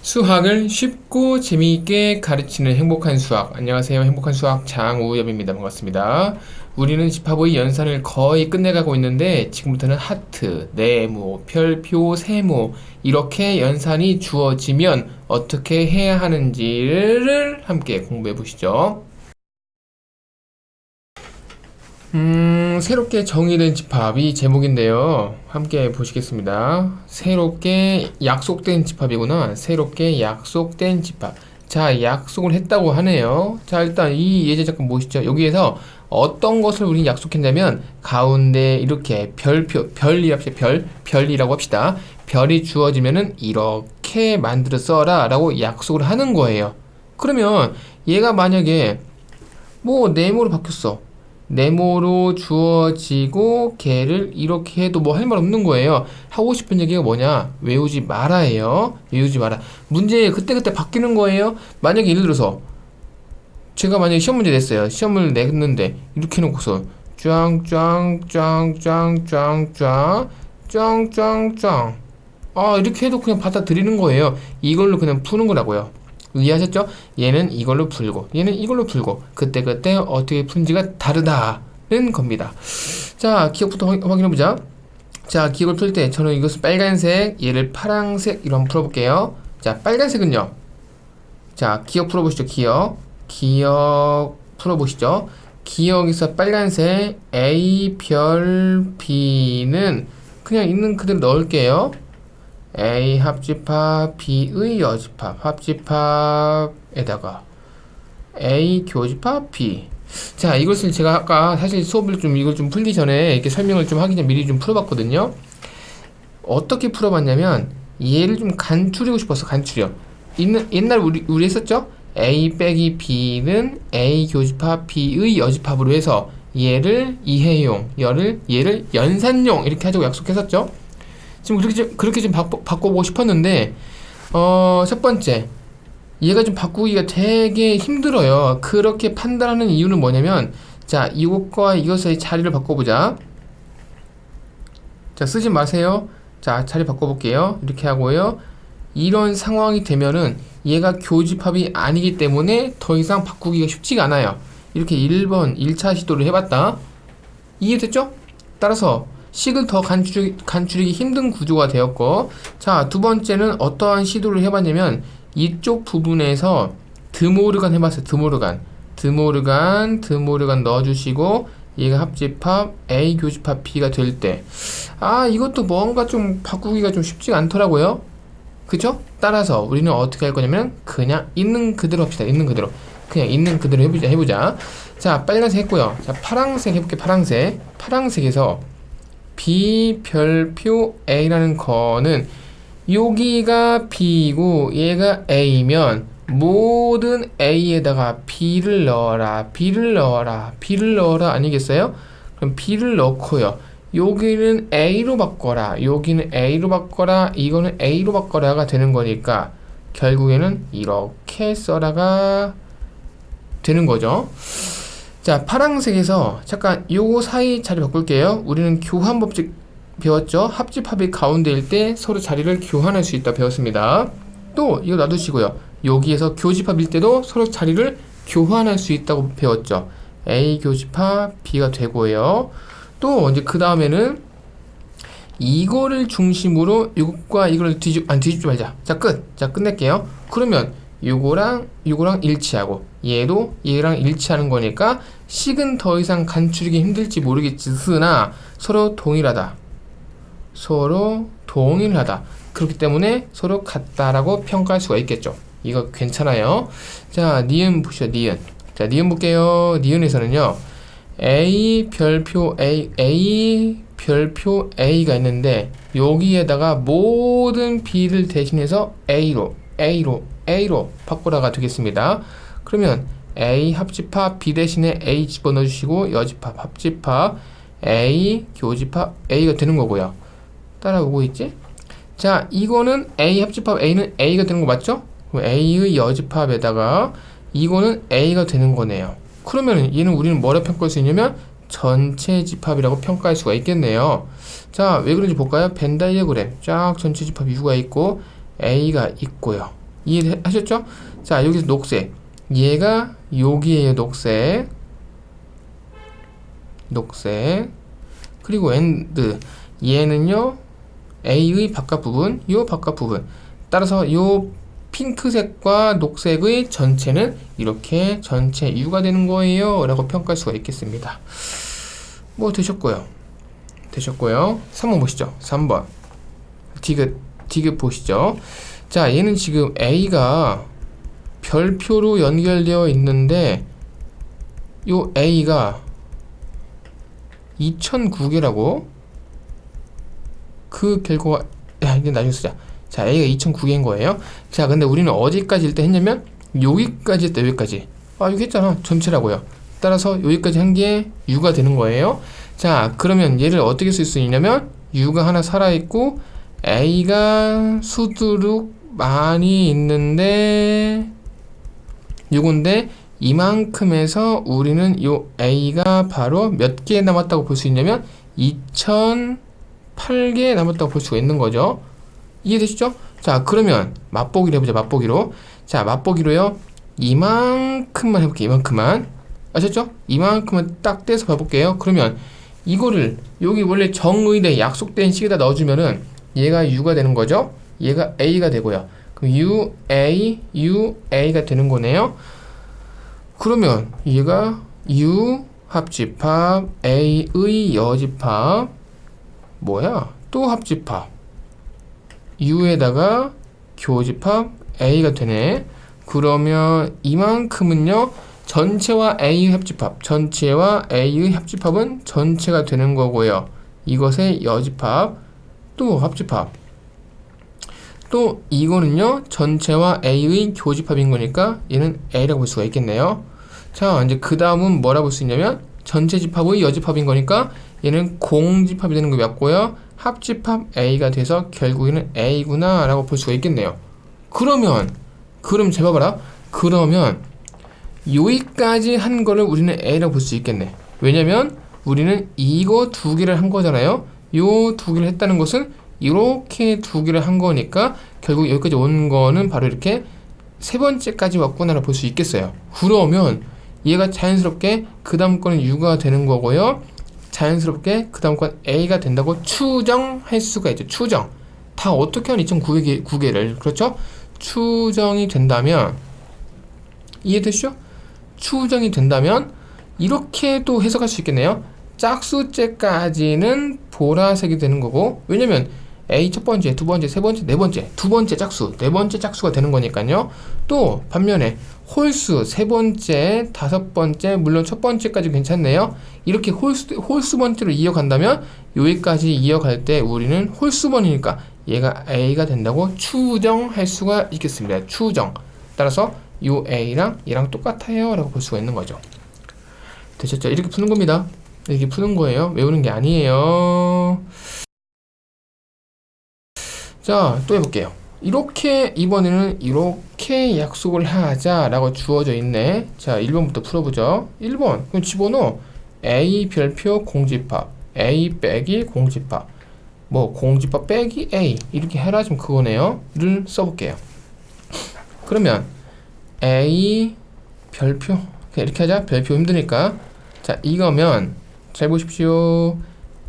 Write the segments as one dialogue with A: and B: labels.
A: 수학을 쉽고 재미있게 가르치는 행복한 수학. 안녕하세요. 행복한 수학 장우엽입니다. 반갑습니다. 우리는 집합의 연산을 거의 끝내가고 있는데 지금부터는 하트, 네모, 별표, 세모 이렇게 연산이 주어지면 어떻게 해야 하는지를 함께 공부해 보시죠. 새롭게 정의된 집합이 제목인데요. 함께 보시겠습니다. 새롭게 약속된 집합이구나. 새롭게 약속된 집합. 자, 약속을 했다고 하네요. 자, 일단 이 예제 잠깐 보시죠. 여기에서 어떤 것을 우리 약속했냐면 가운데 이렇게 별표, 별이라고 합시다. 별이 주어지면은 이렇게 만들어 써라 라고 약속을 하는 거예요. 그러면 얘가 만약에 뭐 네모로 바뀌었어. 네모로 주어지고 걔를 이렇게 해도 뭐 할 말 없는 거예요. 하고 싶은 얘기가 뭐냐? 외우지 말아예요. 외우지 마라. 문제 그때그때 바뀌는 거예요. 만약에 예를 들어서 제가 만약에 시험 문제 냈어요. 시험을 냈는데 이렇게 해놓고서 짱짱짱짱짱짱짱짱짱 이렇게 해도 그냥 받아들이는 거예요. 이걸로 그냥 푸는 거라고요. 이해하셨죠? 얘는 이걸로 풀고 얘는 이걸로 풀고 그때그때 어떻게 푸는지가 다르다는 겁니다. 자, 기억부터 확인해보자. 자, 기억을 풀 때 저는 이것을 빨간색, 얘를 파란색으로 한번 풀어볼게요. 자, 빨간색은요. 자, 기억 풀어보시죠. 기억 풀어보시죠. 기억에서 빨간색 A 별 B는 그냥 있는 그대로 넣을게요. A 합집합 B의 여집합 합집합에다가 A 교집합 B. 자, 이것을 제가 아까 사실 수업을 좀 이걸 좀 풀기 전에 이렇게 설명을 좀 하기 전에 미리 좀 풀어봤거든요. 어떻게 풀어봤냐면 얘를 좀 간추리고 싶었어. 간추려. 옛날 우리 했었죠? A 빼기 B는 A 교집합 B의 여집합으로 해서 얘를 이해용, 얘를 연산용 이렇게 하자고 약속했었죠? 지금 그렇게 좀 바꿔보고 싶었는데, 첫 번째, 얘가 좀 바꾸기가 되게 힘들어요. 그렇게 판단하는 이유는 뭐냐면, 자, 이것과 이것의 자리를 바꿔보자. 자, 쓰지 마세요. 자, 자리 바꿔볼게요. 이렇게 하고요. 이런 상황이 되면은 얘가 교집합이 아니기 때문에 더 이상 바꾸기가 쉽지가 않아요. 이렇게 1번 1차 시도를 해봤다. 이해됐죠? 따라서 식을 더 간추리기 힘든 구조가 되었고, 자, 두 번째는 어떠한 시도를 해봤냐면 이쪽 부분에서 드모르간 해봤어요. 드모르간 넣어주시고 얘가 합집합 A 교집합 B가 될 때 이것도 뭔가 좀 바꾸기가 좀 쉽지가 않더라고요. 그쵸? 따라서 우리는 어떻게 할 거냐면 그냥 있는 그대로 합시다. 있는 그대로 그냥 있는 그대로 해보자. 자, 빨간색 했고요. 자, 파란색 해볼게. 파란색에서 B 별표 A라는 거는 여기가 B고 얘가 A면 모든 A에다가 B를 넣어라 아니겠어요? 그럼 B를 넣고요. 여기는 A로 바꿔라, 여기는 A로 바꿔라, 이거는 A로 바꿔라가 되는 거니까 결국에는 이렇게 써라가 되는 거죠. 자, 파란색에서 잠깐 요거 사이 자리 바꿀게요. 우리는 교환 법칙 배웠죠? 합집합이 가운데일 때 서로 자리를 교환할 수 있다 배웠습니다. 또 이거 놔두시고요. 여기에서 교집합일 때도 서로 자리를 교환할 수 있다고 배웠죠. A 교집합 B가 되고요. 또 이제 그 다음에는 이거를 중심으로 이것과 이걸 뒤집지 말자. 자, 끝낼게요. 그러면 요거랑 일치하고 얘도 얘랑 일치하는 거니까 식은 더 이상 간추리기 힘들지 모르겠으나 서로 동일하다. 그렇기 때문에 서로 같다라고 평가할 수가 있겠죠. 이거 괜찮아요. 자, 니은 보시죠. 자, 니은 볼게요. 니은에서는요. A 별표 A가 있는데 여기에다가 모든 B를 대신해서 A로 바꾸라가 되겠습니다. 그러면 A 합집합 B 대신에 A 집어넣어주시고 여집합 합집합 A 교집합 A가 되는 거고요. 따라오고 있지? 자, 이거는 A 합집합 A는 A가 되는 거 맞죠? 그럼 A의 여집합에다가 이거는 A가 되는 거네요. 그러면 얘는 우리는 뭐라 평가할 수 있냐면 전체 집합이라고 평가할 수가 있겠네요. 자, 왜 그런지 볼까요? 벤 다이어그램 쫙 전체 집합 U가 있고 A가 있고요. 이해하셨죠? 자, 여기서 녹색. 얘가 여기에요, 녹색. 녹색. 그리고 AND. 얘는요, A의 바깥 부분, 요 바깥 부분. 따라서 요 핑크색과 녹색의 전체는 이렇게 전체 U가 되는 거예요. 라고 평가할 수가 있겠습니다. 뭐 되셨고요. 3번 보시죠. 3번. 디귿 보시죠. 자, 얘는 지금 A가 별표로 연결되어 있는데 요 A가 2009개라고 그 결과가 이제 나중에 쓰자. 자, A가 2009개인 거예요. 자, 근데 우리는 어디까지 일단 했냐면 여기까지 했다. 여기까지. 여기 했잖아. 전체라고요. 따라서 여기까지 한 게 U가 되는 거예요. 자, 그러면 얘를 어떻게 쓸 수 있냐면 U가 하나 살아있고 A가 수두룩 많이 있는데 요건데 이만큼에서 우리는 요 A가 바로 몇 개 남았다고 볼 수 있냐면 2008개 남았다고 볼 수가 있는 거죠. 이해되시죠? 자, 그러면 맛보기로 해보자. 맛보기로. 자, 맛보기로요. 이만큼만 해볼게요. 이만큼만. 아셨죠? 이만큼만 딱 떼서 봐볼게요. 그러면 이거를 여기 원래 정의대 약속된 식에다 넣어주면은 얘가 U가 되는 거죠. 얘가 A가 되고요. 그럼 UA가 되는 거네요. 그러면 얘가 U 합집합 A의 여집합 뭐야? 또 합집합 U에다가 교집합 A가 되네. 그러면 이만큼은요 전체와 A의 합집합, 전체와 A의 합집합은 전체가 되는 거고요. 이것의 여집합 또 합집합 또 이거는요 전체와 A의 교집합인 거니까 얘는 A라고 볼 수가 있겠네요. 자, 이제 그 다음은 뭐라고 볼 수 있냐면 전체 집합의 여집합인 거니까 얘는 공집합이 되는 거 맞고요. 합집합 A가 돼서 결국에는 A구나 라고 볼 수가 있겠네요. 그럼 잘 봐봐라. 그러면 여기까지 한 거를 우리는 A라고 볼 수 있겠네. 왜냐면 우리는 이거 두 개를 한 거잖아요. 요 두 개를 했다는 것은 이렇게 두 개를 한 거니까 결국 여기까지 온 거는 바로 이렇게 세 번째까지 왔구나라고 볼 수 있겠어요. 그러면 얘가 자연스럽게 그 다음 거는 U가 되는 거고요. 자연스럽게 그 다음 건 A가 된다고 추정할 수가 있죠. 추정. 다 어떻게 하면 2009개를 그렇죠? 추정이 된다면 이해되시죠? 추정이 된다면 이렇게도 해석할 수 있겠네요. 짝수째까지는 보라색이 되는 거고 왜냐면 A 첫 번째, 두 번째, 세 번째, 네 번째, 두 번째 짝수, 네 번째 짝수가 되는 거니까요. 또 반면에 홀수, 세 번째, 다섯 번째, 물론 첫 번째까지 괜찮네요. 이렇게 홀수번째로 이어간다면 여기까지 이어갈 때 우리는 홀수번이니까 얘가 A가 된다고 추정할 수가 있겠습니다. 추정. 따라서 요 A랑 얘랑 똑같아요 라고 볼 수가 있는 거죠. 되셨죠? 이렇게 푸는 겁니다. 이렇게 푸는 거예요. 외우는 게 아니에요. 자, 또 해볼게요. 이렇게 이번에는 이렇게 약속을 하자 라고 주어져 있네. 자, 1번부터 풀어보죠. 1번 그럼 집어넣어. A 별표 공집합 A 빼기 공집합 뭐 공집합 빼기 A 이렇게 해라 좀 그거네요. 를 써볼게요. 그러면 A 별표 그냥 이렇게 하자. 별표 힘드니까. 자, 이거면 잘 보십시오.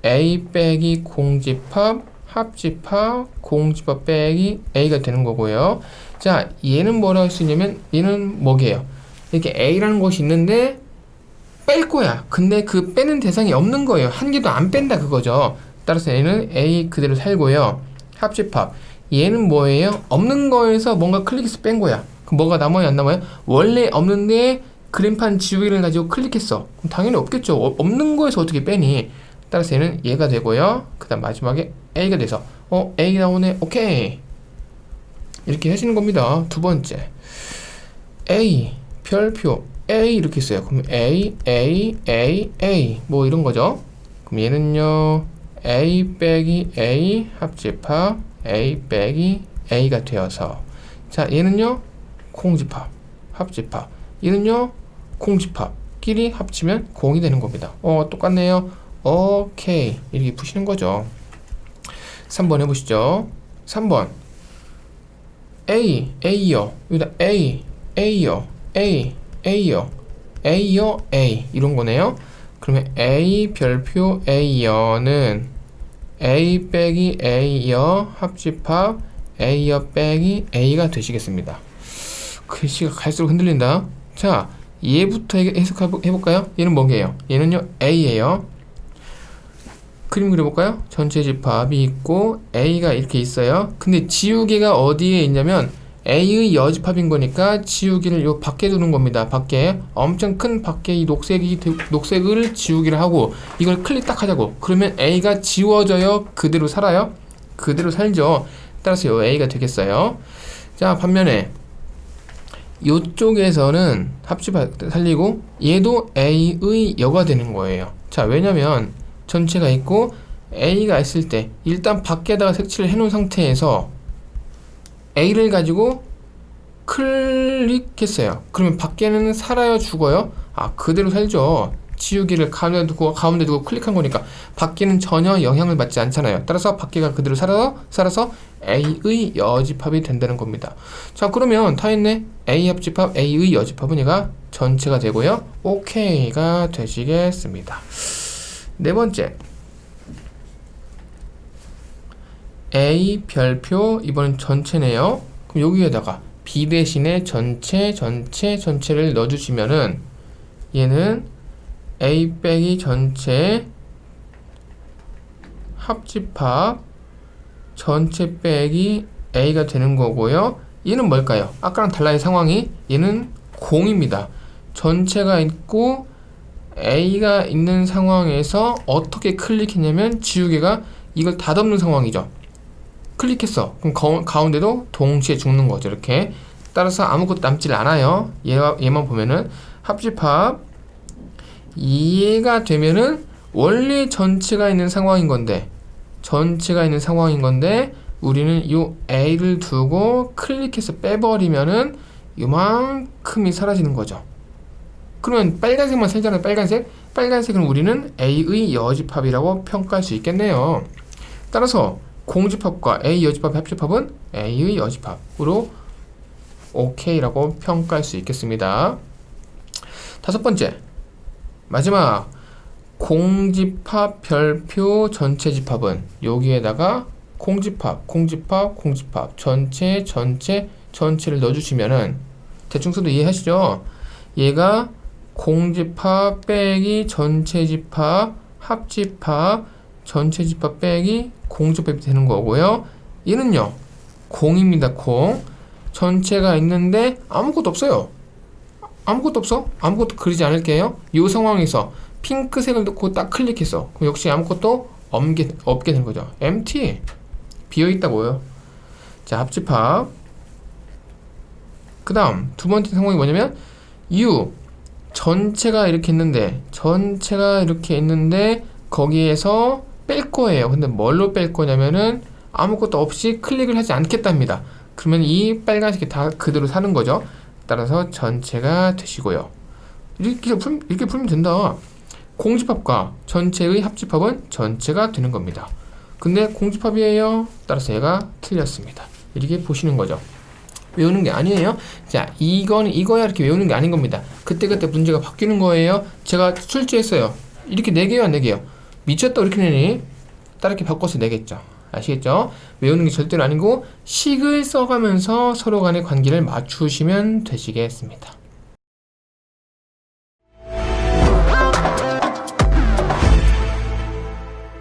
A: A 빼기 공집합 합집합 공집합 빼기 A가 되는 거고요. 자, 얘는 뭐라 할 수 있냐면 얘는 뭐게요? 이렇게 A라는 것이 있는데 뺄 거야. 근데 그 빼는 대상이 없는 거예요. 한 개도 안 뺀다 그거죠. 따라서 얘는 A 그대로 살고요. 합집합 얘는 뭐예요? 없는 거에서 뭔가 클릭해서 뺀 거야. 그럼 뭐가 남아요 안 남아요? 원래 없는데 그림판 지우기를 가지고 클릭했어. 그럼 당연히 없겠죠. 없는 거에서 어떻게 빼니? 따라서 얘는 얘가 되고요. 그 다음 마지막에 A가 돼서 A 나오네. 오케이. 이렇게 하시는 겁니다. 두 번째 A 별표 A 이렇게 있어요. 그럼 A 뭐 이런 거죠. 그럼 얘는요 A 빼기 A 합집합 A 빼기 A가 되어서 자 얘는요 공집합 합집합 얘는요 공집합끼리 합치면 공이 되는 겁니다. 똑같네요. 오케이. 이렇게 푸시는 거죠. 3번 해보시죠. 3번 A요. 여기다 A요. A요. A 이런 거네요. 그러면 A 별표 A여는 A 빼기 A여 합집합 A여 빼기 A가 되시겠습니다. 글씨가 갈수록 흔들린다. 자, 얘부터 해석해볼까요? 얘는 뭐게요? 얘는요 A예요. 그림 그려볼까요? 전체 집합이 있고 A가 이렇게 있어요. 근데 지우개가 어디에 있냐면 A의 여집합인 거니까 지우개를 요 밖에 두는 겁니다. 밖에 엄청 큰 밖에 이 녹색을 지우기를 하고 이걸 클릭 딱 하자고. 그러면 A가 지워져요? 그대로 살아요? 그대로 살죠. 따라서 요 A가 되겠어요. 자, 반면에 요쪽에서는 합집합 살리고 얘도 A의 여가 되는 거예요. 자, 왜냐면 전체가 있고 A가 있을 때 일단 밖에다가 색칠을 해놓은 상태에서 A를 가지고 클릭했어요. 그러면 밖에는 살아요, 죽어요? 아, 그대로 살죠. 지우기를 가운데 두고 클릭한 거니까 밖에는 전혀 영향을 받지 않잖아요. 따라서 밖에가 그대로 살아서 A의 여집합이 된다는 겁니다. 자, 그러면 다 했네. A 합집합 A의 여집합은 얘가 전체가 되고요. OK가 되시겠습니다. 네 번째, A 별표 이번엔 전체네요. 그럼 여기에다가 B 대신에 전체를 넣어주시면은 얘는 A 빼기 전체 합집합 전체 빼기 A가 되는 거고요. 얘는 뭘까요? 아까랑 달라요, 상황이. 얘는 공입니다. 전체가 있고 A가 있는 상황에서 어떻게 클릭했냐면 지우개가 이걸 다 덮는 상황이죠. 클릭했어. 그럼 가운데도 동시에 죽는 거죠. 이렇게. 따라서 아무것도 남질 않아요. 얘만 보면은 합집합 얘가 되면은 원래 전체가 있는 상황인 건데 우리는 이 A를 두고 클릭해서 빼버리면은 이만큼이 사라지는 거죠. 그러면 빨간색만 살잖아요. 빨간색은 우리는 A의 여집합이라고 평가할 수 있겠네요. 따라서 공집합과 A 여집합의 합집합은 A의 여집합으로 OK라고 평가할 수 있겠습니다. 다섯 번째, 마지막 공집합 별표 전체 집합은 여기에다가 공집합 전체를 넣어주시면은 대충 써도 이해하시죠? 얘가 공집합 빼기 전체 집합 합집합 전체 집합 빼기 공집합이 되는 거고요. 얘는요 공입니다. 공. 전체가 있는데 아무것도 없어요. 아무것도 그리지 않을게요. 이 상황에서 핑크색을 넣고 딱 클릭했어. 그럼 역시 아무것도 없게 되는 거죠. empty. 비어있다고요. 자, 합집합. 그 다음 두 번째 상황이 뭐냐면 전체가 이렇게 있는데 거기에서 뺄 거예요. 근데 뭘로 뺄 거냐면은 아무것도 없이 클릭을 하지 않겠답니다. 그러면 이 빨간색이 다 그대로 사는 거죠. 따라서 전체가 되시고요. 이렇게 풀면 된다. 공집합과 전체의 합집합은 전체가 되는 겁니다. 근데 공집합이에요. 따라서 얘가 틀렸습니다. 이렇게 보시는 거죠. 외우는 게 아니에요. 자, 이거야 이렇게 외우는 게 아닌 겁니다. 그때그때 문제가 바뀌는 거예요. 제가 출제했어요. 이렇게 4개요, 안 4개요? 미쳤다 이렇게 내니? 따르게 바꿔서 내겠죠. 아시겠죠? 외우는 게 절대로 아니고 식을 써가면서 서로 간의 관계를 맞추시면 되시겠습니다.